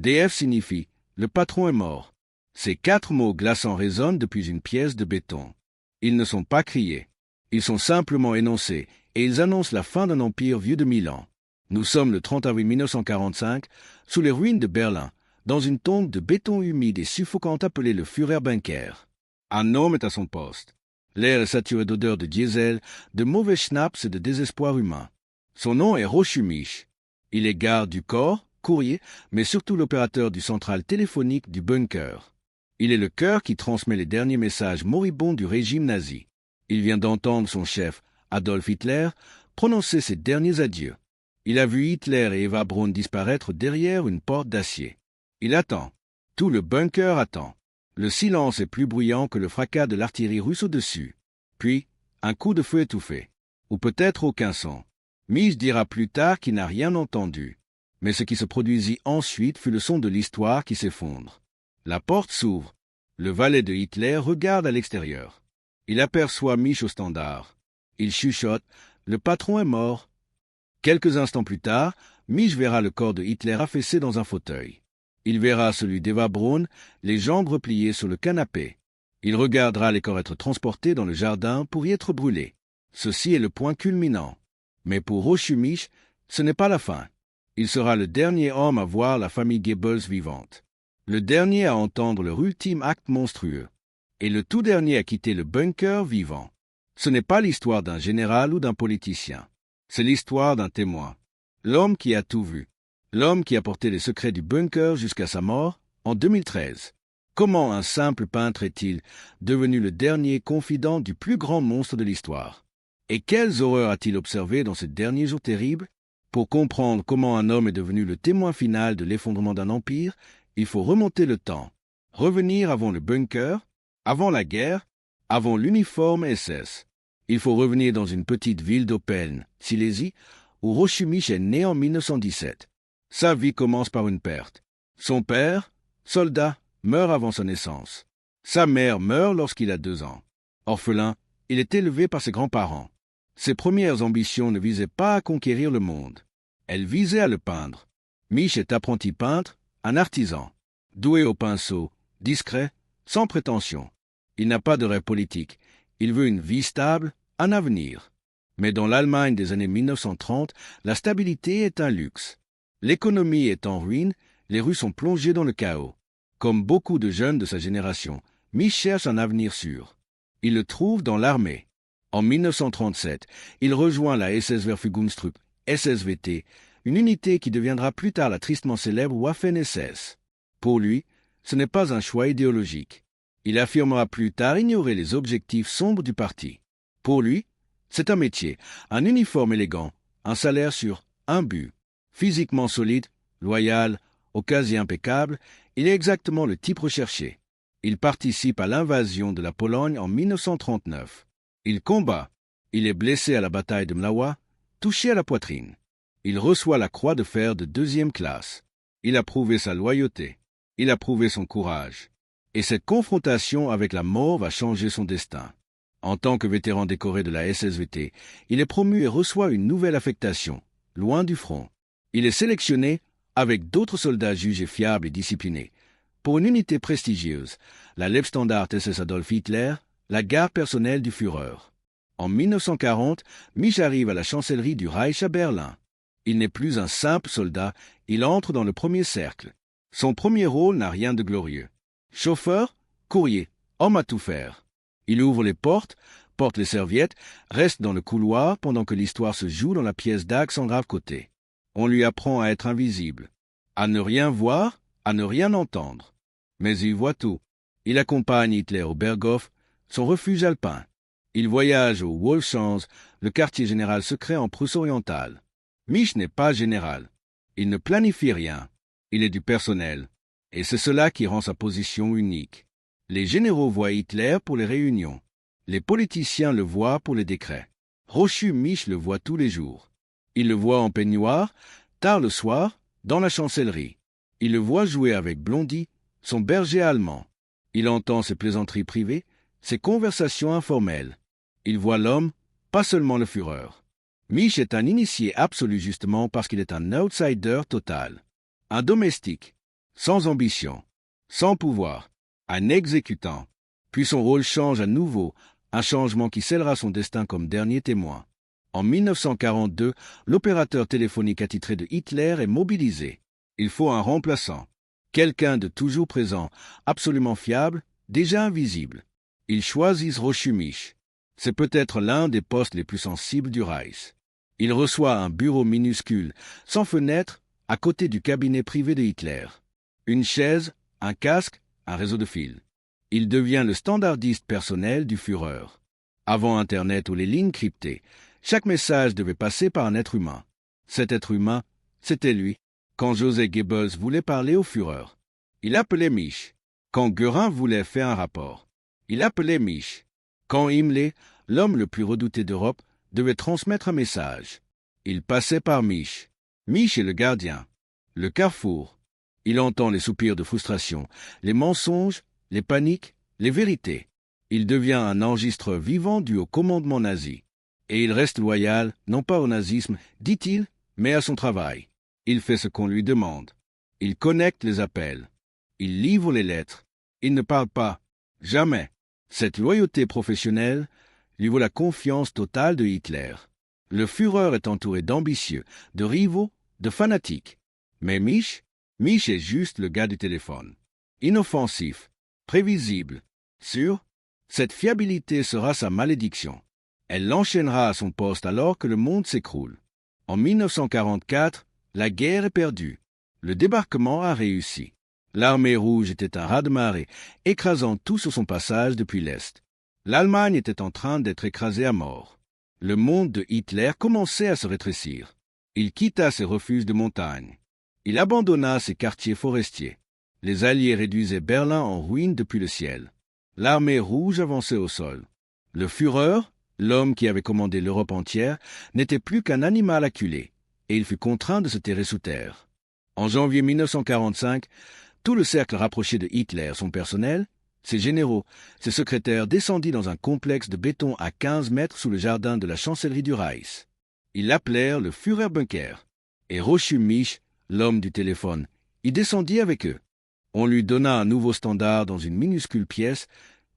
DF signifie « le patron est mort ». Ces 4 mots glaçants résonnent depuis une pièce de béton. Ils ne sont pas criés. Ils sont simplement énoncés, et ils annoncent la fin d'un empire vieux de 1000 ans. Nous sommes le 30 avril 1945, sous les ruines de Berlin, dans une tombe de béton humide et suffocante appelée le Führerbunker. Un homme est à son poste. L'air est saturé d'odeurs de diesel, de mauvais schnapps et de désespoir humain. Son nom est Roschumich. Il est garde du corps, courrier, mais surtout l'opérateur du central téléphonique du bunker. Il est le cœur qui transmet les derniers messages moribonds du régime nazi. Il vient d'entendre son chef, Adolf Hitler, prononcer ses derniers adieux. Il a vu Hitler et Eva Braun disparaître derrière une porte d'acier. Il attend. Tout le bunker attend. Le silence est plus bruyant que le fracas de l'artillerie russe au-dessus. Puis, un coup de feu étouffé. Ou peut-être aucun son. Mich dira plus tard qu'il n'a rien entendu. Mais ce qui se produisit ensuite fut le son de l'histoire qui s'effondre. La porte s'ouvre. Le valet de Hitler regarde à l'extérieur. Il aperçoit Mich au standard. Il chuchote « Le patron est mort ». Quelques instants plus tard, Mich verra le corps de Hitler affaissé dans un fauteuil. Il verra celui d'Eva Braun, les jambes repliées sur le canapé. Il regardera les corps être transportés dans le jardin pour y être brûlés. Ceci est le point culminant. Mais pour Roschumich, ce n'est pas la fin. Il sera le dernier homme à voir la famille Goebbels vivante. Le dernier à entendre leur ultime acte monstrueux. Et le tout dernier à quitter le bunker vivant. Ce n'est pas l'histoire d'un général ou d'un politicien. C'est l'histoire d'un témoin. L'homme qui a tout vu. L'homme qui a porté les secrets du bunker jusqu'à sa mort en 2013. Comment un simple peintre est-il devenu le dernier confident du plus grand monstre de l'histoire? Et quelles horreurs a-t-il observées dans ces derniers jours terribles? Pour comprendre comment un homme est devenu le témoin final de l'effondrement d'un empire, il faut remonter le temps. Revenir avant le bunker, avant la guerre, avant l'uniforme SS. Il faut revenir dans une petite ville d'Oppeln, Silésie, où Roschumich est né en 1917. Sa vie commence par une perte. Son père, soldat, meurt avant sa naissance. Sa mère meurt lorsqu'il a 2 ans. Orphelin, il est élevé par ses grands-parents. Ses premières ambitions ne visaient pas à conquérir le monde. Elles visaient à le peindre. Mich est apprenti peintre, un artisan. Doué au pinceau, discret, sans prétention. Il n'a pas de rêve politique. Il veut une vie stable, un avenir. Mais dans l'Allemagne des années 1930, la stabilité est un luxe. L'économie est en ruine, les rues sont plongées dans le chaos. Comme beaucoup de jeunes de sa génération, Mich cherche un avenir sûr. Il le trouve dans l'armée. En 1937, il rejoint la SS Verfügungstruppe, SSVT, une unité qui deviendra plus tard la tristement célèbre Waffen-SS. Pour lui, ce n'est pas un choix idéologique. Il affirmera plus tard ignorer les objectifs sombres du parti. Pour lui, c'est un métier, un uniforme élégant, un salaire sûr, un but. Physiquement solide, loyal, au casier impeccable, il est exactement le type recherché. Il participe à l'invasion de la Pologne en 1939. Il combat. Il est blessé à la bataille de Mlawa, touché à la poitrine. Il reçoit la croix de fer de 2e classe. Il a prouvé sa loyauté. Il a prouvé son courage. Et cette confrontation avec la mort va changer son destin. En tant que vétéran décoré de la SSVT, il est promu et reçoit une nouvelle affectation, loin du front. Il est sélectionné, avec d'autres soldats jugés fiables et disciplinés, pour une unité prestigieuse, la Leibstandarte SS Adolf Hitler, la garde personnelle du Führer. En 1940, Mich arrive à la chancellerie du Reich à Berlin. Il n'est plus un simple soldat, il entre dans le premier cercle. Son premier rôle n'a rien de glorieux. Chauffeur, courrier, homme à tout faire. Il ouvre les portes, porte les serviettes, reste dans le couloir pendant que l'histoire se joue dans la pièce d'Axe en grave côté. On lui apprend à être invisible, à ne rien voir, à ne rien entendre. Mais il voit tout. Il accompagne Hitler au Berghof, son refuge alpin. Il voyage au Wolfschanz, le quartier général secret en Prusse orientale. Mich n'est pas général. Il ne planifie rien. Il est du personnel. Et c'est cela qui rend sa position unique. Les généraux voient Hitler pour les réunions. Les politiciens le voient pour les décrets. Roschumich le voit tous les jours. Il le voit en peignoir, tard le soir, dans la chancellerie. Il le voit jouer avec Blondie, son berger allemand. Il entend ses plaisanteries privées, ses conversations informelles. Il voit l'homme, pas seulement le Führer. Mich est un initié absolu justement parce qu'il est un outsider total. Un domestique. sans ambition, sans pouvoir, un exécutant. Puis son rôle change à nouveau, un changement qui scellera son destin comme dernier témoin. En 1942, l'opérateur téléphonique attitré de Hitler est mobilisé. Il faut un remplaçant. Quelqu'un de toujours présent, absolument fiable, déjà invisible. Ils choisissent Rochumich. C'est peut-être l'un des postes les plus sensibles du Reich. Il reçoit un bureau minuscule, sans fenêtre, à côté du cabinet privé de Hitler. Une chaise, un casque, un réseau de fils. Il devient le standardiste personnel du Führer. Avant Internet ou les lignes cryptées, chaque message devait passer par un être humain. Cet être humain, c'était lui. Quand Joseph Goebbels voulait parler au Führer, il appelait Mich. Quand Göring voulait faire un rapport, il appelait Mich. Quand Himmler, l'homme le plus redouté d'Europe, devait transmettre un message, il passait par Mich. Mich est le gardien, le carrefour. Il entend les soupirs de frustration, les mensonges, les paniques, les vérités. Il devient un enregistreur vivant du haut commandement nazi. Et il reste loyal, non pas au nazisme, dit-il, mais à son travail. Il fait ce qu'on lui demande. Il connecte les appels. Il livre les lettres. Il ne parle pas. Jamais. Cette loyauté professionnelle lui vaut la confiance totale de Hitler. Le Führer est entouré d'ambitieux, de rivaux, de fanatiques. Mais Mich est juste le gars du téléphone. Inoffensif, prévisible, sûr. Cette fiabilité sera sa malédiction. Elle l'enchaînera à son poste alors que le monde s'écroule. En 1944, la guerre est perdue. Le débarquement a réussi. L'armée rouge était un raz-de-marée, écrasant tout sur son passage depuis l'Est. L'Allemagne était en train d'être écrasée à mort. Le monde de Hitler commençait à se rétrécir. Il quitta ses refuges de montagne. Il abandonna ses quartiers forestiers. Les Alliés réduisaient Berlin en ruine depuis le ciel. L'armée rouge avançait au sol. Le Führer, l'homme qui avait commandé l'Europe entière, n'était plus qu'un animal acculé, et il fut contraint de se terrer sous terre. En janvier 1945, tout le cercle rapproché de Hitler, son personnel, ses généraux, ses secrétaires descendit dans un complexe de béton à 15 mètres sous le jardin de la chancellerie du Reich. Ils l'appelèrent le Führerbunker, et Rochumich, l'homme du téléphone, y descendit avec eux. On lui donna un nouveau standard dans une minuscule pièce,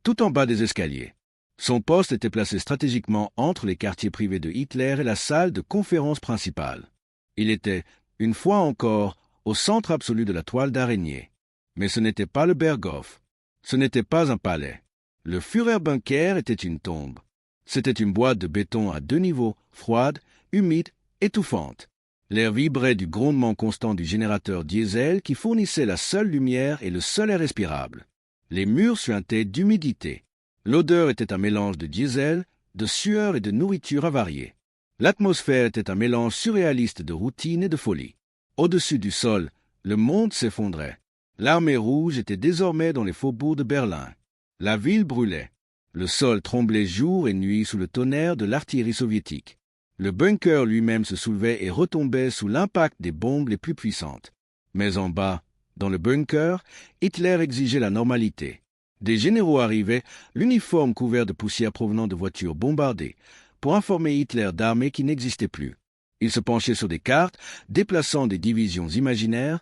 tout en bas des escaliers. Son poste était placé stratégiquement entre les quartiers privés de Hitler et la salle de conférence principale. Il était, une fois encore, au centre absolu de la toile d'araignée. Mais ce n'était pas le Berghof. Ce n'était pas un palais. Le Führerbunker était une tombe. C'était une boîte de béton à 2 niveaux, froide, humide, étouffante. L'air vibrait du grondement constant du générateur diesel qui fournissait la seule lumière et le seul air respirable. Les murs suintaient d'humidité. L'odeur était un mélange de diesel, de sueur et de nourriture avariée. L'atmosphère était un mélange surréaliste de routine et de folie. Au-dessus du sol, le monde s'effondrait. L'armée rouge était désormais dans les faubourgs de Berlin. La ville brûlait. Le sol tremblait jour et nuit sous le tonnerre de l'artillerie soviétique. Le bunker lui-même se soulevait et retombait sous l'impact des bombes les plus puissantes. Mais en bas, dans le bunker, Hitler exigeait la normalité. Des généraux arrivaient, l'uniforme couvert de poussière provenant de voitures bombardées, pour informer Hitler d'armées qui n'existaient plus. Il se penchait sur des cartes, déplaçant des divisions imaginaires,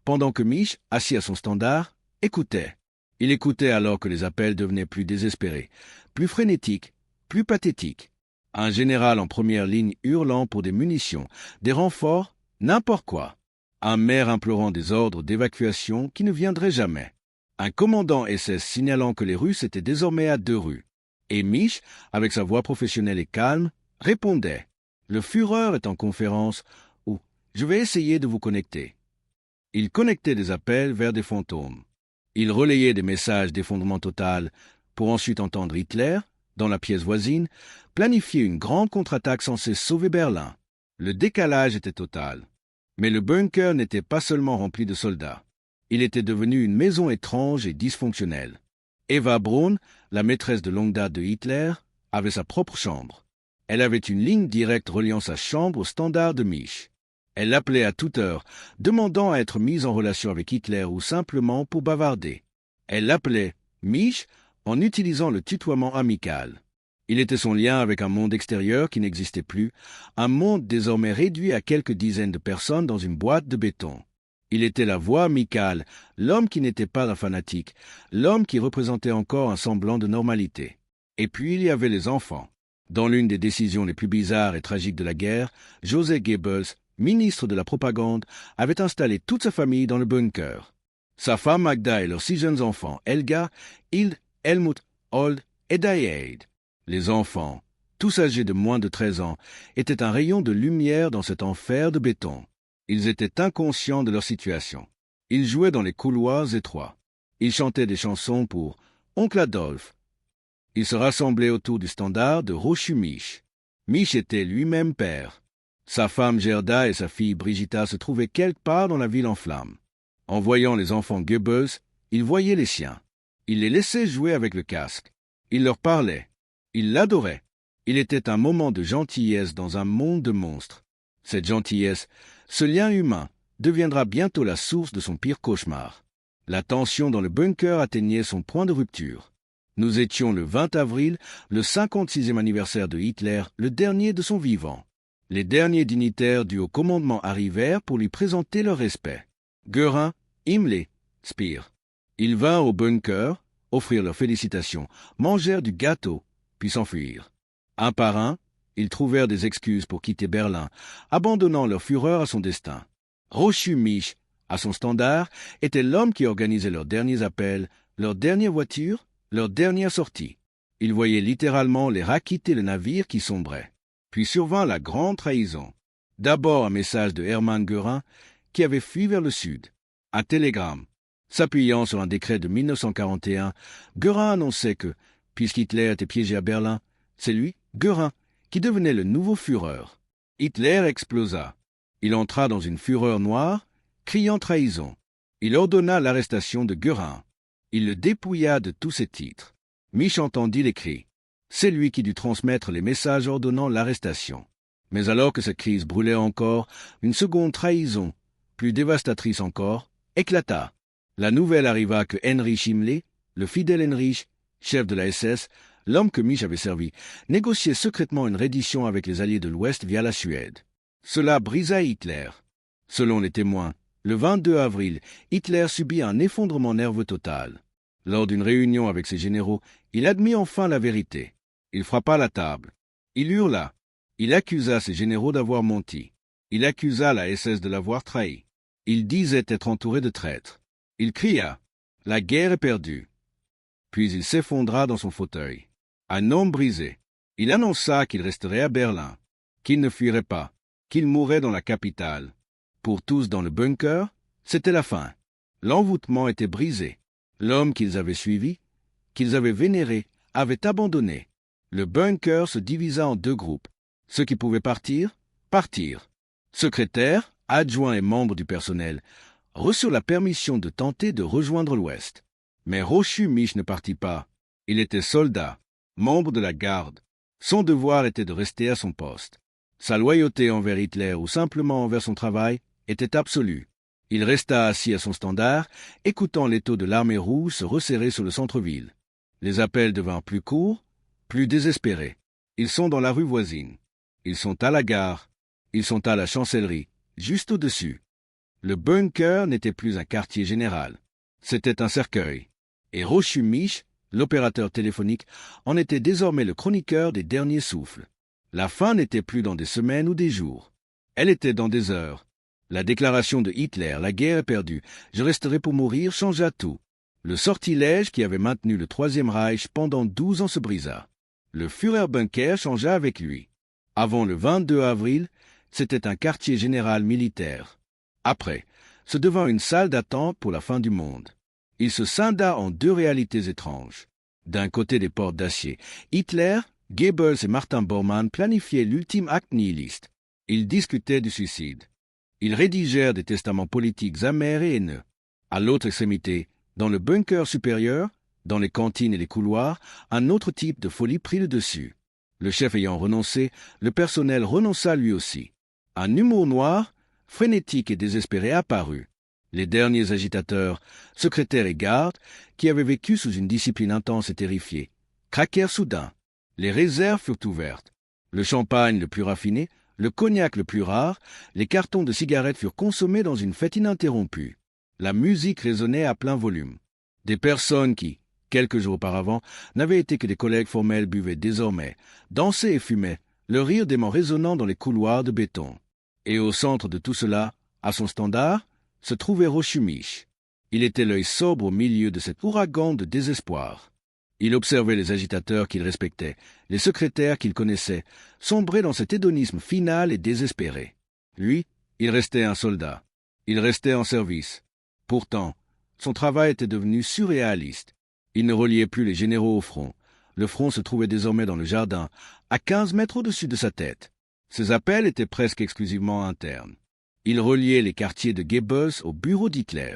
pendant que Mich, assis à son standard, écoutait. Il écoutait alors que les appels devenaient plus désespérés, plus frénétiques, plus pathétiques. Un général en première ligne hurlant pour des munitions, des renforts, n'importe quoi. Un maire implorant des ordres d'évacuation qui ne viendraient jamais. Un commandant SS signalant que les Russes étaient désormais à 2 rues. Et Mich, avec sa voix professionnelle et calme, répondait « Le Führer est en conférence » ou « Je vais essayer de vous connecter ». Il connectait des appels vers des fantômes. Il relayait des messages d'effondrement total pour ensuite entendre Hitler, dans la pièce voisine, planifier une grande contre-attaque censée sauver Berlin. Le décalage était total. Mais le bunker n'était pas seulement rempli de soldats. Il était devenu une maison étrange et dysfonctionnelle. Eva Braun, la maîtresse de longue date de Hitler, avait sa propre chambre. Elle avait une ligne directe reliant sa chambre au standard de Mich. Elle l'appelait à toute heure, demandant à être mise en relation avec Hitler ou simplement pour bavarder. Elle l'appelait Mich en utilisant le tutoiement amical. Il était son lien avec un monde extérieur qui n'existait plus, un monde désormais réduit à quelques dizaines de personnes dans une boîte de béton. Il était la voix amicale, l'homme qui n'était pas un fanatique, l'homme qui représentait encore un semblant de normalité. Et puis il y avait les enfants. Dans l'une des décisions les plus bizarres et tragiques de la guerre, Joseph Goebbels, ministre de la propagande, avait installé toute sa famille dans le bunker. Sa femme Magda et leurs 6 jeunes enfants, Helga, Hild, Helmut, Old et Daeid. Les enfants, tous âgés de moins de 13 ans, étaient un rayon de lumière dans cet enfer de béton. Ils étaient inconscients de leur situation. Ils jouaient dans les couloirs étroits. Ils chantaient des chansons pour Oncle Adolphe. Ils se rassemblaient autour du standard de Rochu Mich. Mich était lui-même père. Sa femme Gerda et sa fille Brigitta se trouvaient quelque part dans la ville en flammes. En voyant les enfants Goebbels, il voyait les siens. Il les laissait jouer avec le casque. Il leur parlait. Il l'adorait. Il était un moment de gentillesse dans un monde de monstres. Cette gentillesse, ce lien humain, deviendra bientôt la source de son pire cauchemar. La tension dans le bunker atteignait son point de rupture. Nous étions le 20 avril, le 56e anniversaire de Hitler, le dernier de son vivant. Les derniers dignitaires du haut commandement arrivèrent pour lui présenter leur respect. Göring, Himmler, Speer. Ils vinrent au bunker, offrirent leurs félicitations, mangèrent du gâteau, puis s'enfuirent. Un par un, ils trouvèrent des excuses pour quitter Berlin, abandonnant leur fureur à son destin. Rochu Mich, à son standard, était l'homme qui organisait leurs derniers appels, leurs dernières voitures, leurs dernières sorties. Il voyait littéralement les rats quitter le navire qui sombrait. Puis survint la grande trahison. D'abord un message de Hermann Göring, qui avait fui vers le sud. Un télégramme. S'appuyant sur un décret de 1941, Göring annonçait que, puisqu'Hitler était piégé à Berlin, c'est lui, Göring, qui devenait le nouveau Führer. Hitler explosa. Il entra dans une fureur noire, criant trahison. Il ordonna l'arrestation de Göring. Il le dépouilla de tous ses titres. Mich entendit les cris. C'est lui qui dut transmettre les messages ordonnant l'arrestation. Mais alors que cette crise brûlait encore, une seconde trahison, plus dévastatrice encore, éclata. La nouvelle arriva que Heinrich Himmler, le fidèle Heinrich, chef de la SS, l'homme que Mich avait servi, négociait secrètement une reddition avec les alliés de l'Ouest via la Suède. Cela brisa Hitler. Selon les témoins, le 22 avril, Hitler subit un effondrement nerveux total. Lors d'une réunion avec ses généraux, il admit enfin la vérité. Il frappa la table. Il hurla. Il accusa ses généraux d'avoir menti. Il accusa la SS de l'avoir trahi. Il disait être entouré de traîtres. Il cria « La guerre est perdue ». Puis il s'effondra dans son fauteuil. Un homme brisé. Il annonça qu'il resterait à Berlin, qu'il ne fuirait pas, qu'il mourrait dans la capitale. Pour tous dans le bunker, c'était la fin. L'envoûtement était brisé. L'homme qu'ils avaient suivi, qu'ils avaient vénéré, avait abandonné. Le bunker se divisa en 2 groupes. Ceux qui pouvaient partir, partirent. Secrétaires, adjoints et membres du personnel reçurent la permission de tenter de rejoindre l'Ouest. Mais Rochu Mich ne partit pas. Il était soldat, membre de la garde. Son devoir était de rester à son poste. Sa loyauté envers Hitler ou simplement envers son travail était absolue. Il resta assis à son standard, écoutant l'étau de l'armée rouge se resserrer sur le centre-ville. Les appels devinrent plus courts, plus désespérés. Ils sont dans la rue voisine. Ils sont à la gare. Ils sont à la chancellerie, juste au-dessus. Le bunker n'était plus un quartier général. C'était un cercueil. Et Rochu Mich, l'opérateur téléphonique, en était désormais le chroniqueur des derniers souffles. La fin n'était plus dans des semaines ou des jours. Elle était dans des heures. La déclaration de Hitler, la guerre est perdue, je resterai pour mourir, changea tout. Le sortilège qui avait maintenu le Troisième Reich pendant 12 ans se brisa. Le Führerbunker changea avec lui. Avant le 22 avril, c'était un quartier général militaire. Après, ce devint une salle d'attente pour la fin du monde. Il se scinda en 2 réalités étranges. D'un côté des portes d'acier, Hitler, Goebbels et Martin Bormann planifiaient l'ultime acte nihiliste. Ils discutaient du suicide. Ils rédigèrent des testaments politiques amers et haineux. À l'autre extrémité, dans le bunker supérieur, dans les cantines et les couloirs, un autre type de folie prit le dessus. Le chef ayant renoncé, le personnel renonça lui aussi. Un humour noir, frénétique et désespéré apparut. Les derniers agitateurs, secrétaires et gardes, qui avaient vécu sous une discipline intense et terrifiée, craquèrent soudain. Les réserves furent ouvertes. Le champagne le plus raffiné, le cognac le plus rare, les cartons de cigarettes furent consommés dans une fête ininterrompue. La musique résonnait à plein volume. Des personnes qui, quelques jours auparavant, n'avaient été que des collègues formels buvaient désormais, dansaient et fumaient, le rire d'aimant résonnant dans les couloirs de béton. Et au centre de tout cela, à son standard, se trouvait Rochumiche. Il était l'œil sobre au milieu de cet ouragan de désespoir. Il observait les agitateurs qu'il respectait, les secrétaires qu'il connaissait, sombrer dans cet hédonisme final et désespéré. Lui, il restait un soldat. Il restait en service. Pourtant, son travail était devenu surréaliste. Il ne reliait plus les généraux au front. Le front se trouvait désormais dans le jardin, à 15 mètres au-dessus de sa tête. Ses appels étaient presque exclusivement internes. Il reliait les quartiers de Goebbels au bureau d'Hitler.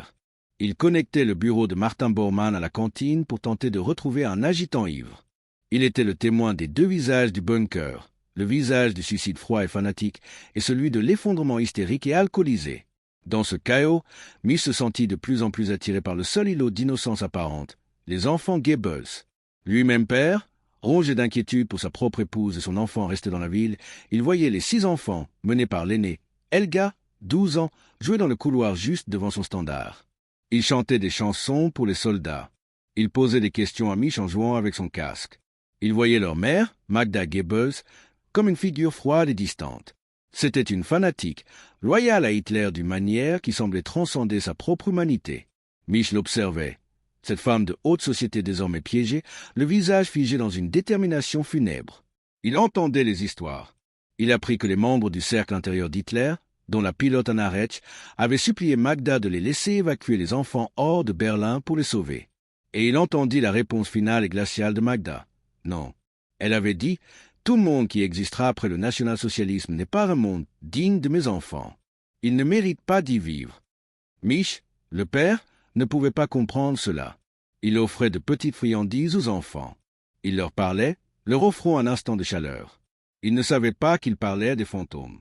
Il connectait le bureau de Martin Bormann à la cantine pour tenter de retrouver un agitant ivre. Il était le témoin des deux visages du bunker, le visage du suicide froid et fanatique et celui de l'effondrement hystérique et alcoolisé. Dans ce chaos, Mich se sentit de plus en plus attiré par le seul îlot d'innocence apparente, les enfants Goebbels. Lui-même père, rongé d'inquiétude pour sa propre épouse et son enfant resté dans la ville, il voyait les 6 enfants, menés par l'aîné, Helga, 12 ans, jouer dans le couloir juste devant son standard. Il chantait des chansons pour les soldats. Il posait des questions à Mich en jouant avec son casque. Il voyait leur mère, Magda Goebbels, comme une figure froide et distante. C'était une fanatique, loyale à Hitler d'une manière qui semblait transcender sa propre humanité. Mich l'observait. Cette femme de haute société désormais piégée, le visage figé dans une détermination funèbre. Il entendait les histoires. Il apprit que les membres du cercle intérieur d'Hitler, dont la pilote Anna Rech, avaient supplié Magda de les laisser évacuer les enfants hors de Berlin pour les sauver. Et il entendit la réponse finale et glaciale de Magda. Non. Elle avait dit « Tout monde qui existera après le national-socialisme n'est pas un monde digne de mes enfants. Ils ne méritent pas d'y vivre. » Mich, le père, ne pouvait pas comprendre cela. Il offrait de petites friandises aux enfants. Il leur parlait, leur offrant un instant de chaleur. Il ne savait pas qu'il parlait à des fantômes.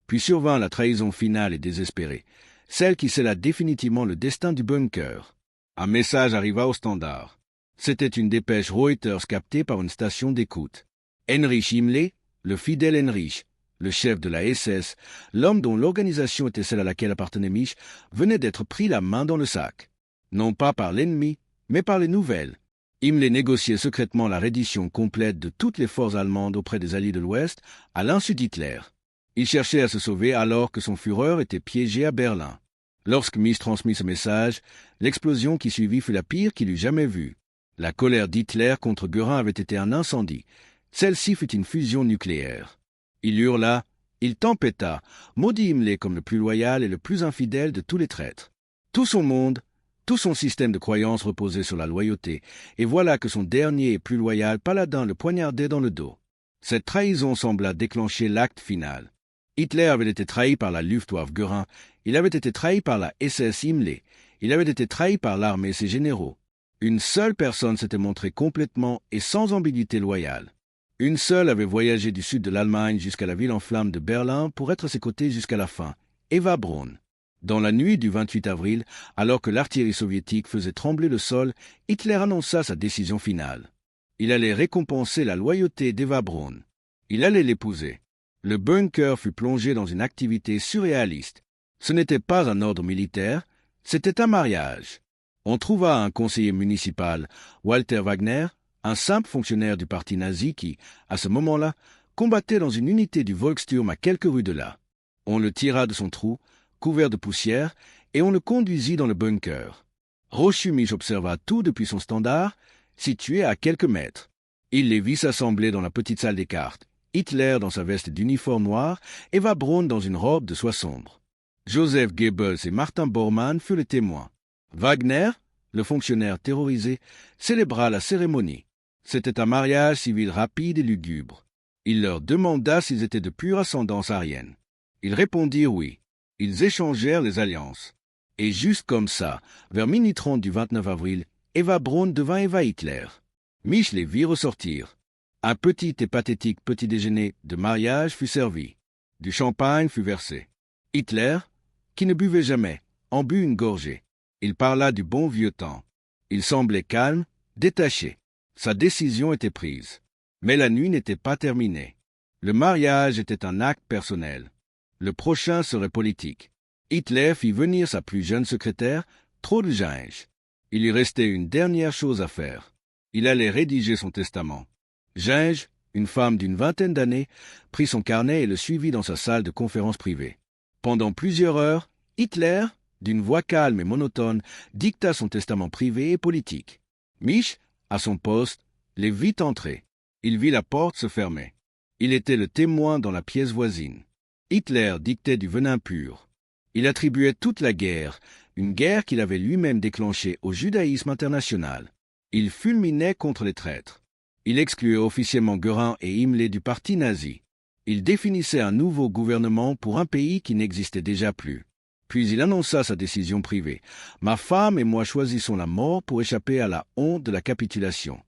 Puis survint la trahison finale et désespérée, celle qui scella définitivement le destin du bunker. Un message arriva au standard. C'était une dépêche Reuters captée par une station d'écoute. Heinrich Himmler, le fidèle Heinrich, le chef de la SS, l'homme dont l'organisation était celle à laquelle appartenait Mich, venait d'être pris la main dans le sac. Non pas par l'ennemi, mais par les nouvelles. Himmler négociait secrètement la reddition complète de toutes les forces allemandes auprès des alliés de l'Ouest, à l'insu d'Hitler. Il cherchait à se sauver alors que son Führer était piégé à Berlin. Lorsque Mich transmit ce message, l'explosion qui suivit fut la pire qu'il eût jamais vue. La colère d'Hitler contre Göring avait été un incendie. Celle-ci fut une fusion nucléaire. Il hurla, il tempêta, maudit Himmler comme le plus loyal et le plus infidèle de tous les traîtres. Tout son monde, tout son système de croyances reposait sur la loyauté, et voilà que son dernier et plus loyal paladin le poignardait dans le dos. Cette trahison sembla déclencher l'acte final. Hitler avait été trahi par la Luftwaffe Göring, il avait été trahi par la SS Himmler, il avait été trahi par l'armée et ses généraux. Une seule personne s'était montrée complètement et sans ambiguïté loyale. Une seule avait voyagé du sud de l'Allemagne jusqu'à la ville en flammes de Berlin pour être à ses côtés jusqu'à la fin, Eva Braun. Dans la nuit du 28 avril, alors que l'artillerie soviétique faisait trembler le sol, Hitler annonça sa décision finale. Il allait récompenser la loyauté d'Eva Braun. Il allait l'épouser. Le bunker fut plongé dans une activité surréaliste. Ce n'était pas un ordre militaire, c'était un mariage. On trouva un conseiller municipal, Walter Wagner, un simple fonctionnaire du parti nazi qui, à ce moment-là, combattait dans une unité du Volkssturm à quelques rues de là. On le tira de son trou, couvert de poussière, et on le conduisit dans le bunker. Rochumiche observa tout depuis son standard, situé à quelques mètres. Il les vit s'assembler dans la petite salle des cartes. Hitler dans sa veste d'uniforme noir, Eva Braun dans une robe de soie sombre. Joseph Goebbels et Martin Bormann furent les témoins. Wagner, le fonctionnaire terrorisé, célébra la cérémonie. C'était un mariage civil rapide et lugubre. Il leur demanda s'ils étaient de pure ascendance aryenne. Ils répondirent oui. Ils échangèrent les alliances. Et juste comme ça, vers minuit 30 du 29 avril, Eva Braun devint Eva Hitler. Mich les vit ressortir. Un petit et pathétique petit déjeuner de mariage fut servi. Du champagne fut versé. Hitler, qui ne buvait jamais, en but une gorgée. Il parla du bon vieux temps. Il semblait calme, détaché. Sa décision était prise. Mais la nuit n'était pas terminée. Le mariage était un acte personnel. Le prochain serait politique. Hitler fit venir sa plus jeune secrétaire, Trude Ginge. Il lui restait une dernière chose à faire. Il allait rédiger son testament. Ginge, une femme d'une vingtaine d'années, prit son carnet et le suivit dans sa salle de conférence privée. Pendant plusieurs heures, Hitler, d'une voix calme et monotone, dicta son testament privé et politique. Mich, à son poste, les vit entrer. Il vit la porte se fermer. Il était le témoin dans la pièce voisine. Hitler dictait du venin pur. Il attribuait toute la guerre, une guerre qu'il avait lui-même déclenchée au judaïsme international. Il fulminait contre les traîtres. Il excluait officiellement Göring et Himmler du parti nazi. Il définissait un nouveau gouvernement pour un pays qui n'existait déjà plus. Puis il annonça sa décision privée. « Ma femme et moi choisissons la mort pour échapper à la honte de la capitulation. »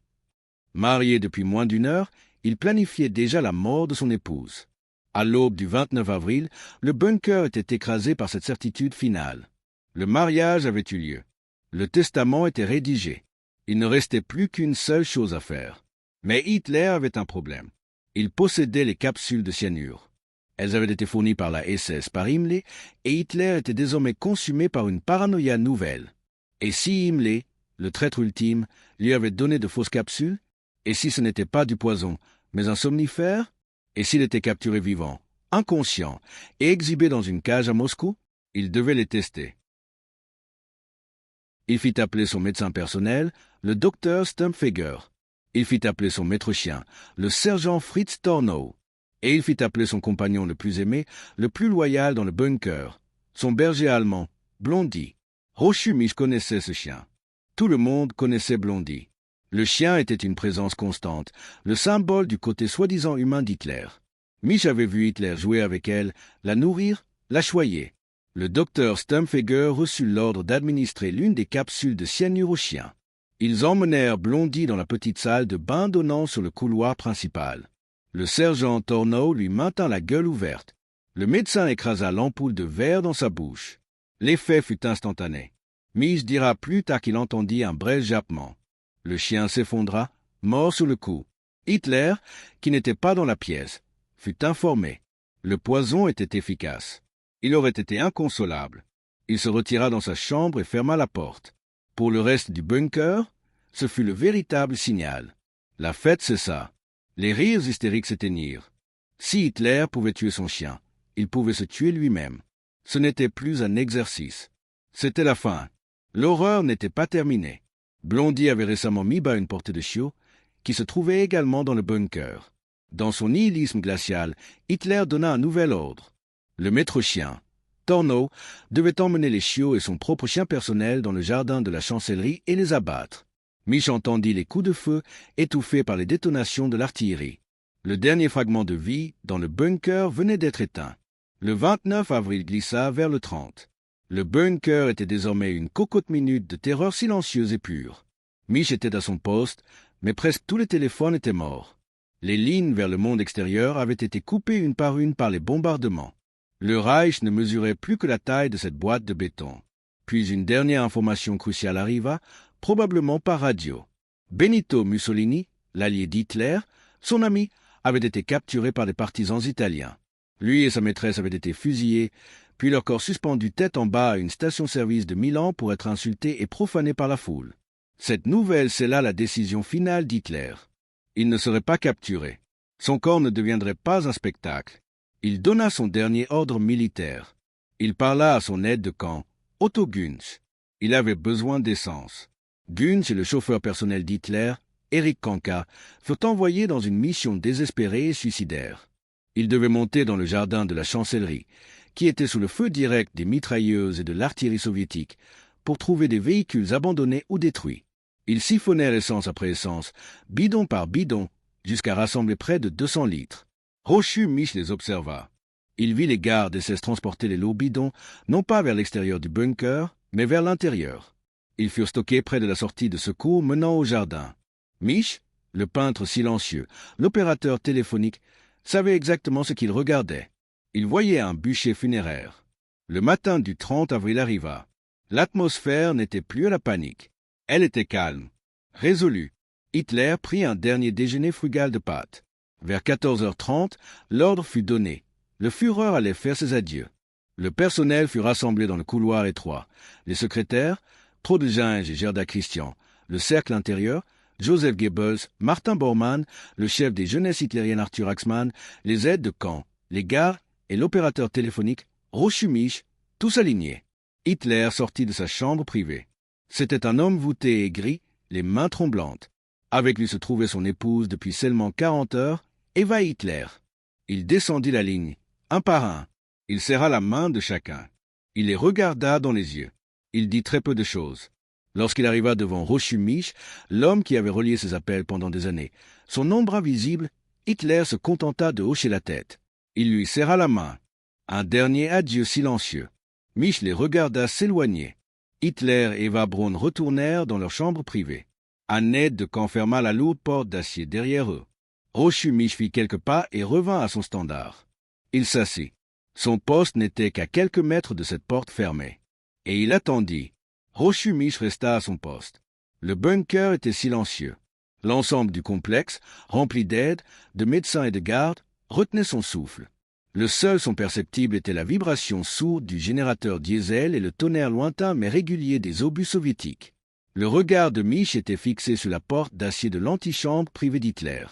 Marié depuis moins d'une heure, il planifiait déjà la mort de son épouse. À l'aube du 29 avril, le bunker était écrasé par cette certitude finale. Le mariage avait eu lieu. Le testament était rédigé. Il ne restait plus qu'une seule chose à faire. Mais Hitler avait un problème. Il possédait les capsules de cyanure. Elles avaient été fournies par la SS par Himmler, et Hitler était désormais consumé par une paranoïa nouvelle. Et si Himmler, le traître ultime, lui avait donné de fausses capsules? Et si ce n'était pas du poison, mais un somnifère? Et s'il était capturé vivant, inconscient, et exhibé dans une cage à Moscou? Il devait les tester. Il fit appeler son médecin personnel, le docteur Stumpfeger. Il fit appeler son maître-chien, le sergent Fritz Tornow. Et il fit appeler son compagnon le plus aimé, le plus loyal dans le bunker, son berger allemand, Blondie. Rochumich connaissait ce chien. Tout le monde connaissait Blondie. Le chien était une présence constante, le symbole du côté soi-disant humain d'Hitler. Mich avait vu Hitler jouer avec elle, la nourrir, la choyer. Le docteur Stumpfeger reçut l'ordre d'administrer l'une des capsules de cyanure au chien. Ils emmenèrent Blondie dans la petite salle de bain donnant sur le couloir principal. Le sergent Tornow lui maintint la gueule ouverte. Le médecin écrasa l'ampoule de verre dans sa bouche. L'effet fut instantané. Mich dira plus tard qu'il entendit un bref jappement. Le chien s'effondra, mort sur le coup. Hitler, qui n'était pas dans la pièce, fut informé. Le poison était efficace. Il aurait été inconsolable. Il se retira dans sa chambre et ferma la porte. Pour le reste du bunker, ce fut le véritable signal. La fête cessa. Les rires hystériques s'éteignirent. Si Hitler pouvait tuer son chien, il pouvait se tuer lui-même. Ce n'était plus un exercice. C'était la fin. L'horreur n'était pas terminée. Blondie avait récemment mis bas une portée de chiots qui se trouvait également dans le bunker. Dans son nihilisme glacial, Hitler donna un nouvel ordre. Le maître-chien, Tornow, devait emmener les chiots et son propre chien personnel dans le jardin de la chancellerie et les abattre. Mich entendit les coups de feu étouffés par les détonations de l'artillerie. Le dernier fragment de vie dans le bunker venait d'être éteint. Le 29 avril glissa vers le 30. Le bunker était désormais une cocotte minute de terreur silencieuse et pure. Mich était à son poste, mais presque tous les téléphones étaient morts. Les lignes vers le monde extérieur avaient été coupées une par les bombardements. Le Reich ne mesurait plus que la taille de cette boîte de béton. Puis une dernière information cruciale arriva, probablement par radio. Benito Mussolini, l'allié d'Hitler, son ami, avait été capturé par des partisans italiens. Lui et sa maîtresse avaient été fusillés, puis leur corps suspendu tête en bas à une station-service de Milan pour être insultés et profanés par la foule. Cette nouvelle scella la décision finale d'Hitler. Il ne serait pas capturé. Son corps ne deviendrait pas un spectacle. Il donna son dernier ordre militaire. Il parla à son aide de camp, Otto Günz. Il avait besoin d'essence. Günz et le chauffeur personnel d'Hitler, Erich Kanka, furent envoyés dans une mission désespérée et suicidaire. Ils devaient monter dans le jardin de la chancellerie, qui était sous le feu direct des mitrailleuses et de l'artillerie soviétique, pour trouver des véhicules abandonnés ou détruits. Ils siphonnèrent essence après essence, bidon par bidon, jusqu'à rassembler près de 200 litres. Rochumich les observa. Il vit les gardes et SS transporter les lourds bidons, non pas vers l'extérieur du bunker, mais vers l'intérieur. Ils furent stockés près de la sortie de secours menant au jardin. Mich, le peintre silencieux, l'opérateur téléphonique, savait exactement ce qu'il regardait. Il voyait un bûcher funéraire. Le matin du 30 avril arriva. L'atmosphère n'était plus à la panique. Elle était calme, résolue. Hitler prit un dernier déjeuner frugal de pâtes. Vers 14h30, l'ordre fut donné. Le Führer allait faire ses adieux. Le personnel fut rassemblé dans le couloir étroit. Les secrétaires, Trude Ginge et Gerda Christian, le cercle intérieur, Joseph Goebbels, Martin Bormann, le chef des jeunesses hitlériennes Arthur Axmann, les aides de camp, les gardes et l'opérateur téléphonique Rochumich, tous alignés. Hitler sortit de sa chambre privée. C'était un homme voûté et gris, les mains tremblantes. Avec lui se trouvait son épouse depuis seulement 40 heures, Eva Hitler. Il descendit la ligne, un par un. Il serra la main de chacun. Il les regarda dans les yeux. Il dit très peu de choses. Lorsqu'il arriva devant Rochumich, l'homme qui avait relié ses appels pendant des années, son ombre invisible, Hitler se contenta de hocher la tête. Il lui serra la main. Un dernier adieu silencieux. Mich les regarda s'éloigner. Hitler et Eva Braun retournèrent dans leur chambre privée. Un aide de camp ferma la lourde porte d'acier derrière eux. Rochumich fit quelques pas et revint à son standard. Il s'assit. Son poste n'était qu'à quelques mètres de cette porte fermée. Et il attendit. Rochumich resta à son poste. Le bunker était silencieux. L'ensemble du complexe, rempli d'aides, de médecins et de gardes, retenait son souffle. Le seul son perceptible était la vibration sourde du générateur diesel et le tonnerre lointain mais régulier des obus soviétiques. Le regard de Mich était fixé sur la porte d'acier de l'antichambre privée d'Hitler.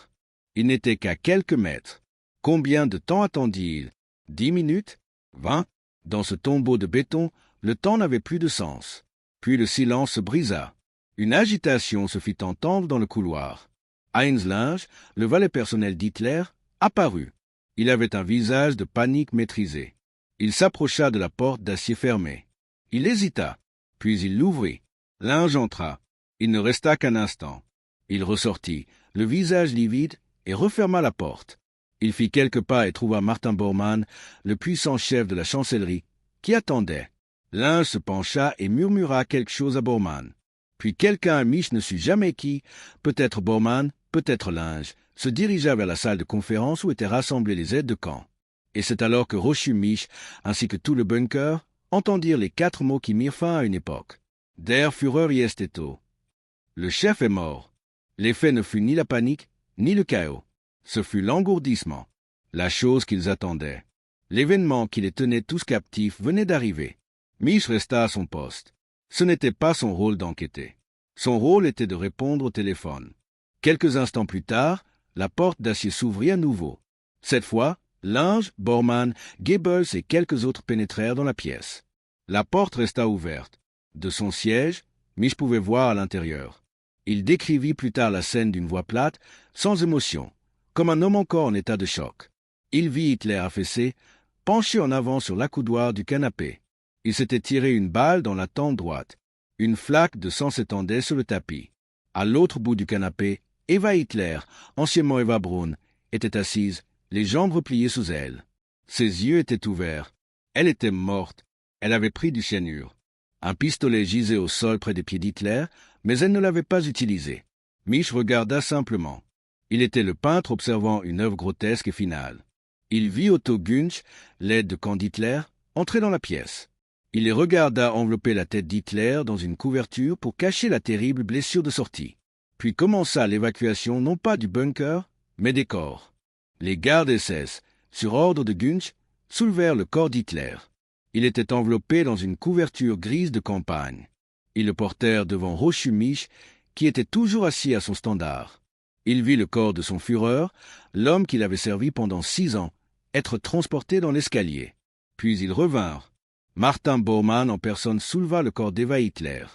Il n'était qu'à quelques mètres. Combien de temps attendit-il? 10 minutes? 20? Dans ce tombeau de béton, le temps n'avait plus de sens. Puis le silence se brisa. Une agitation se fit entendre dans le couloir. Heinz Lange, le valet personnel d'Hitler, apparut. Il avait un visage de panique maîtrisé. Il s'approcha de la porte d'acier fermée. Il hésita, puis il l'ouvrit. Lange entra. Il ne resta qu'un instant. Il ressortit, le visage livide, et referma la porte. Il fit quelques pas et trouva Martin Bormann, le puissant chef de la chancellerie, qui attendait. Lange se pencha et murmura quelque chose à Bormann. Puis quelqu'un, Mich ne sut jamais qui, peut-être Bormann, peut-être Lange, se dirigea vers la salle de conférence où étaient rassemblés les aides de camp. Et c'est alors que Rochumich, ainsi que tout le bunker, entendirent les 4 mots qui mirent fin à une époque. Der Führer ist tot. Le chef est mort. L'effet ne fut ni la panique, ni le chaos. Ce fut l'engourdissement, la chose qu'ils attendaient. L'événement qui les tenait tous captifs venait d'arriver. Mich resta à son poste. Ce n'était pas son rôle d'enquêter. Son rôle était de répondre au téléphone. Quelques instants plus tard, la porte d'acier s'ouvrit à nouveau. Cette fois, Lange, Bormann, Goebbels et quelques autres pénétrèrent dans la pièce. La porte resta ouverte. De son siège, Mich pouvait voir à l'intérieur. Il décrivit plus tard la scène d'une voix plate, sans émotion, comme un homme encore en état de choc. Il vit Hitler affaissé, penché en avant sur l'accoudoir du canapé. Il s'était tiré une balle dans la tempe droite. Une flaque de sang s'étendait sur le tapis. À l'autre bout du canapé, Eva Hitler, anciennement Eva Braun, était assise, les jambes repliées sous elle. Ses yeux étaient ouverts. Elle était morte. Elle avait pris du cyanure. Un pistolet gisait au sol près des pieds d'Hitler, mais elle ne l'avait pas utilisé. Mich regarda simplement. Il était le peintre observant une œuvre grotesque et finale. Il vit Otto Günch, l'aide de camp d'Hitler, entrer dans la pièce. Il les regarda envelopper la tête d'Hitler dans une couverture pour cacher la terrible blessure de sortie. Puis commença l'évacuation non pas du bunker, mais des corps. Les gardes SS, sur ordre de Günch, soulevèrent le corps d'Hitler. Il était enveloppé dans une couverture grise de campagne. Ils le portèrent devant Rochumich, qui était toujours assis à son standard. Il vit le corps de son Führer, l'homme qu'il avait servi pendant 6 ans, être transporté dans l'escalier. Puis ils revinrent. Martin Bormann en personne souleva le corps d'Eva Hitler.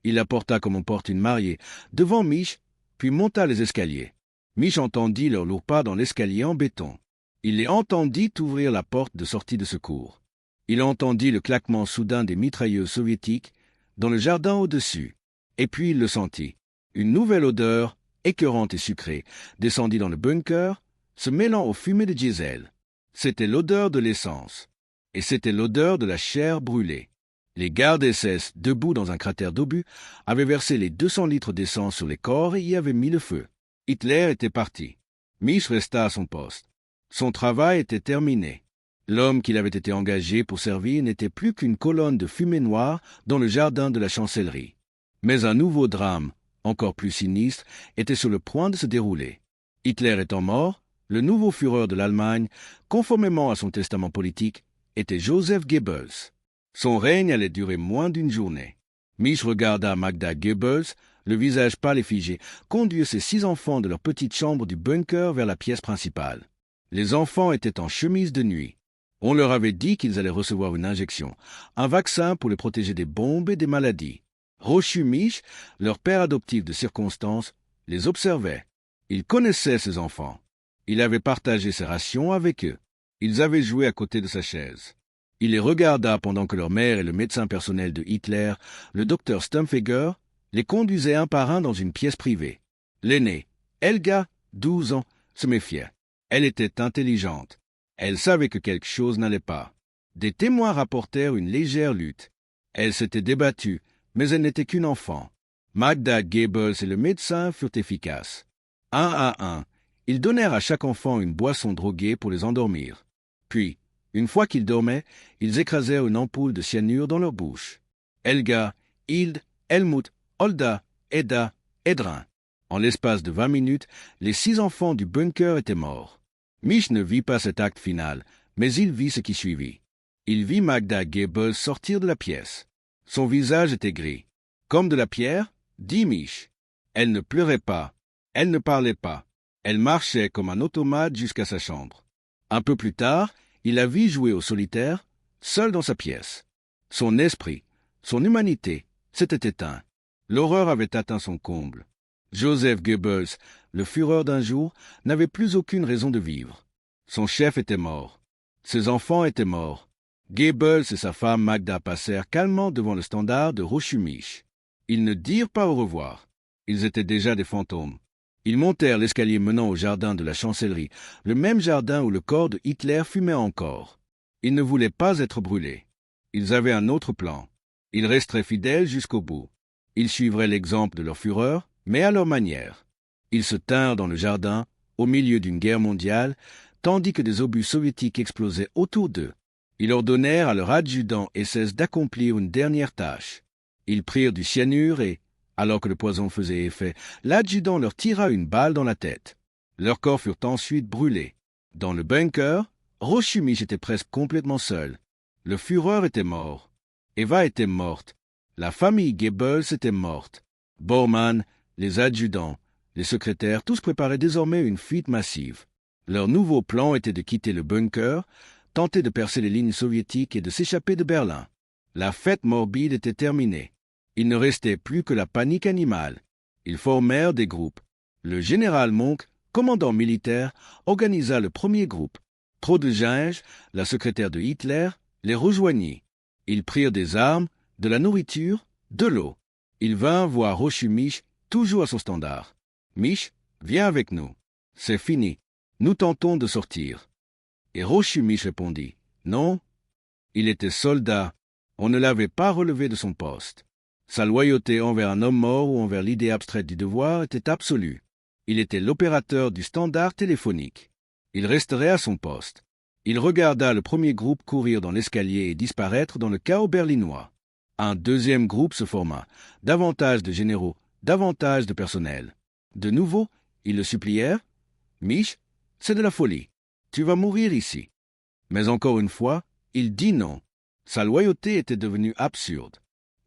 Il la porta comme on porte une mariée, devant Mich, puis monta les escaliers. Mich entendit leurs lourds pas dans l'escalier en béton. Il les entendit ouvrir la porte de sortie de secours. Il entendit le claquement soudain des mitrailleuses soviétiques dans le jardin au-dessus. Et puis il le sentit. Une nouvelle odeur, écœurante et sucrée, descendit dans le bunker, se mêlant aux fumées de diesel. C'était l'odeur de l'essence. Et c'était l'odeur de la chair brûlée. Les gardes SS, debout dans un cratère d'obus, avaient versé les 200 litres d'essence sur les corps et y avaient mis le feu. Hitler était parti. Mich resta à son poste. Son travail était terminé. L'homme qu'il avait été engagé pour servir n'était plus qu'une colonne de fumée noire dans le jardin de la chancellerie. Mais un nouveau drame, encore plus sinistre, était sur le point de se dérouler. Hitler étant mort, Le nouveau Führer de l'Allemagne, conformément à son testament politique, était Joseph Goebbels. Son règne allait durer moins d'une journée. Mich regarda Magda Goebbels, le visage pâle et figé, conduire ses 6 enfants de leur petite chambre du bunker vers la pièce principale. Les enfants étaient en chemise de nuit. On leur avait dit qu'ils allaient recevoir une injection, un vaccin pour les protéger des bombes et des maladies. Rochu Mich, leur père adoptif de circonstance, les observait. Il connaissait ces enfants. Il avait partagé ses rations avec eux. Ils avaient joué à côté de sa chaise. Il les regarda pendant que leur mère et le médecin personnel de Hitler, le docteur Stumpfegger, les conduisaient un par un dans une pièce privée. L'aînée, Helga, 12 ans, se méfiait. Elle était intelligente. Elle savait que quelque chose n'allait pas. Des témoins rapportèrent une légère lutte. Elle s'était débattue, mais elle n'était qu'une enfant. Magda Goebbels et le médecin furent efficaces. Un à un, ils donnèrent à chaque enfant une boisson droguée pour les endormir. Puis, une fois qu'ils dormaient, ils écrasèrent une ampoule de cyanure dans leur bouche. Helga, Hilde, Helmut, Holda, Edda, Edrin. En l'espace de 20 minutes, les 6 enfants du bunker étaient morts. Mich ne vit pas cet acte final, mais il vit ce qui suivit. Il vit Magda Goebbels sortir de la pièce. Son visage était gris. Comme de la pierre, dit Mich. Elle ne pleurait pas. Elle ne parlait pas. Elle marchait comme un automate jusqu'à sa chambre. Un peu plus tard, il la vit jouer au solitaire, seul dans sa pièce. Son esprit, son humanité, s'était éteint. L'horreur avait atteint son comble. Joseph Goebbels, le Führer d'un jour, n'avait plus aucune raison de vivre. Son chef était mort. Ses enfants étaient morts. Goebbels et sa femme Magda passèrent calmement devant le standard de Rochu Mich. Ils ne dirent pas au revoir. Ils étaient déjà des fantômes. Ils montèrent l'escalier menant au jardin de la chancellerie, le même jardin où le corps de Hitler fumait encore. Ils ne voulaient pas être brûlés. Ils avaient un autre plan. Ils resteraient fidèles jusqu'au bout. Ils suivraient l'exemple de leur Führer, mais à leur manière. Ils se tinrent dans le jardin, au milieu d'une guerre mondiale, tandis que des obus soviétiques explosaient autour d'eux. Ils ordonnèrent à leur adjudant SS d'accomplir une dernière tâche. Ils prirent du cyanure et, alors que le poison faisait effet, l'adjudant leur tira une balle dans la tête. Leurs corps furent ensuite brûlés. Dans le bunker, Rochu Mich était presque complètement seul. Le Führer était mort. Eva était morte. La famille Goebbels était morte. Bormann, les adjudants, les secrétaires, tous préparaient désormais une fuite massive. Leur nouveau plan était de quitter le bunker, tenter de percer les lignes soviétiques et de s'échapper de Berlin. La fête morbide était terminée. Il ne restait plus que la panique animale. Ils formèrent des groupes. Le général Monk, commandant militaire, organisa le premier groupe. Trodelgänge, la secrétaire de Hitler, les rejoignit. Ils prirent des armes, de la nourriture, de l'eau. Ils vinrent voir Rochu Mich, toujours à son standard. « Mich, viens avec nous. C'est fini. Nous tentons de sortir. » Et Rochu Mich répondit « Non. » Il était soldat. On ne l'avait pas relevé de son poste. Sa loyauté envers un homme mort ou envers l'idée abstraite du devoir était absolue. Il était l'opérateur du standard téléphonique. Il resterait à son poste. Il regarda le premier groupe courir dans l'escalier et disparaître dans le chaos berlinois. Un deuxième groupe se forma, davantage de généraux, davantage de personnel. De nouveau, ils le supplièrent. « Mich, c'est de la folie. Tu vas mourir ici. » Mais encore une fois, il dit non. Sa loyauté était devenue absurde.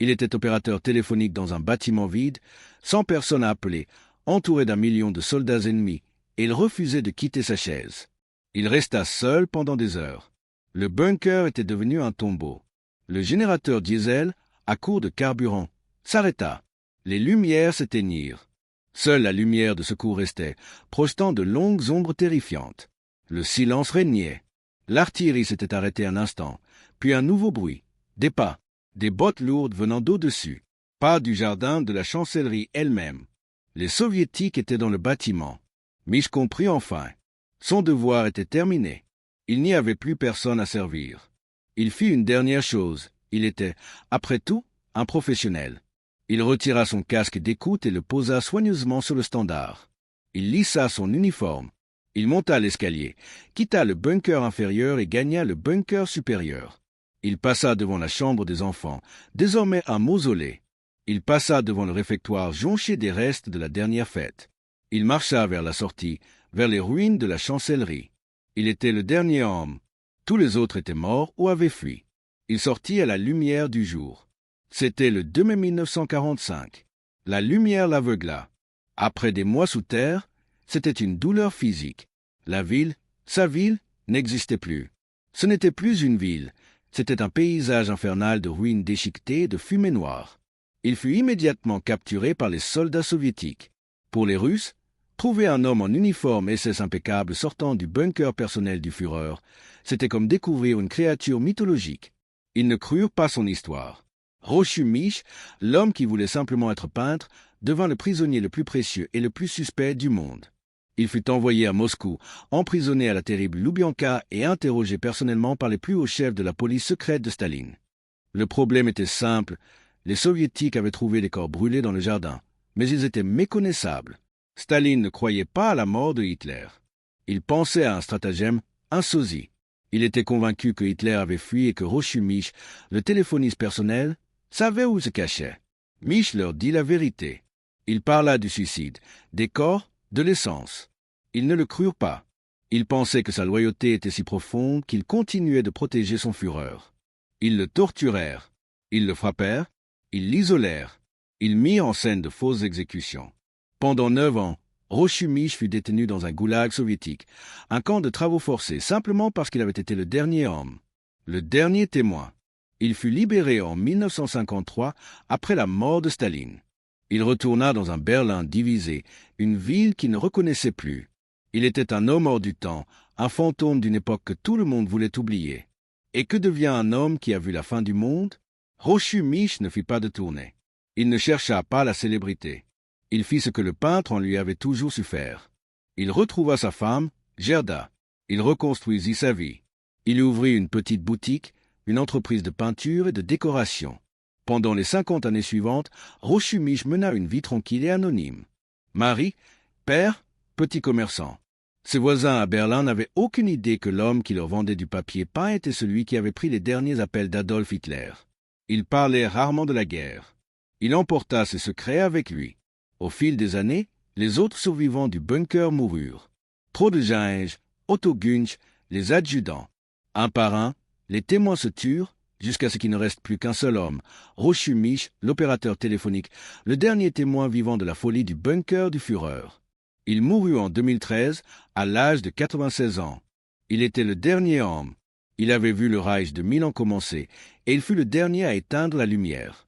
Il était opérateur téléphonique dans un bâtiment vide, sans personne à appeler, entouré d'un million de soldats ennemis, et il refusait de quitter sa chaise. Il resta seul pendant des heures. Le bunker était devenu un tombeau. Le générateur diesel, à court de carburant, s'arrêta. Les lumières s'éteignirent. Seule la lumière de secours restait, projetant de longues ombres terrifiantes. Le silence régnait. L'artillerie s'était arrêtée un instant, puis un nouveau bruit. Des pas, des bottes lourdes venant d'au-dessus. Pas du jardin de la chancellerie elle-même. Les soviétiques étaient dans le bâtiment. Mich comprit enfin. Son devoir était terminé. Il n'y avait plus personne à servir. Il fit une dernière chose. Il était, après tout, un professionnel. Il retira son casque d'écoute et le posa soigneusement sur le standard. Il lissa son uniforme. Il monta l'escalier, quitta le bunker inférieur et gagna le bunker supérieur. Il passa devant la chambre des enfants, désormais un mausolée. Il passa devant le réfectoire jonché des restes de la dernière fête. Il marcha vers la sortie, vers les ruines de la chancellerie. Il était le dernier homme. Tous les autres étaient morts ou avaient fui. Il sortit à la lumière du jour. C'était le 2 mai 1945. La lumière l'aveugla. Après des mois sous terre, c'était une douleur physique. La ville, sa ville, n'existait plus. Ce n'était plus une ville, c'était un paysage infernal de ruines déchiquetées et de fumée noire. Il fut immédiatement capturé par les soldats soviétiques. Pour les Russes, trouver un homme en uniforme SS impeccable sortant du bunker personnel du Führer, c'était comme découvrir une créature mythologique. Ils ne crurent pas son histoire. Rochu Mich, l'homme qui voulait simplement être peintre, devint le prisonnier le plus précieux et le plus suspect du monde. Il fut envoyé à Moscou, emprisonné à la terrible Loubianka et interrogé personnellement par les plus hauts chefs de la police secrète de Staline. Le problème était simple, les soviétiques avaient trouvé des corps brûlés dans le jardin, mais ils étaient méconnaissables. Staline ne croyait pas à la mort de Hitler. Il pensait à un stratagème, un sosie. Il était convaincu que Hitler avait fui et que Rochu Mich, le téléphoniste personnel, savait où il se cachait. Mich leur dit la vérité. Il parla du suicide, des corps, de l'essence. Ils ne le crurent pas. Ils pensaient que sa loyauté était si profonde qu'il continuait de protéger son Führer. Ils le torturèrent. Ils le frappèrent. Ils l'isolèrent. Ils mirent en scène de fausses exécutions. Pendant 9 ans, Rochu Mich fut détenu dans un goulag soviétique, un camp de travaux forcés, simplement parce qu'il avait été le dernier homme, le dernier témoin. Il fut libéré en 1953 après la mort de Staline. Il retourna dans un Berlin divisé, une ville qu'il ne reconnaissait plus. Il était un homme hors du temps, un fantôme d'une époque que tout le monde voulait oublier. Et que devient un homme qui a vu la fin du monde? Rochu Mich ne fit pas de tournée. Il ne chercha pas la célébrité. Il fit ce que le peintre en lui avait toujours su faire. Il retrouva sa femme, Gerda. Il reconstruisit sa vie. Il ouvrit une petite boutique, une entreprise de peinture et de décoration. Pendant les 50 années suivantes, Rochu Mich mena une vie tranquille et anonyme. Mari, père, petit commerçant. Ses voisins à Berlin n'avaient aucune idée que l'homme qui leur vendait du papier peint était celui qui avait pris les derniers appels d'Adolf Hitler. Il parlait rarement de la guerre. Il emporta ses secrets avec lui. Au fil des années, les autres survivants du bunker moururent. Trodezinge, Otto Günch, les adjudants. Un par un, les témoins se turent, jusqu'à ce qu'il ne reste plus qu'un seul homme, Rochu Mich, l'opérateur téléphonique, le dernier témoin vivant de la folie du bunker du Führer. Il mourut en 2013, à l'âge de 96 ans. Il était le dernier homme. Il avait vu le Reich de 1000 ans commencer, et il fut le dernier à éteindre la lumière.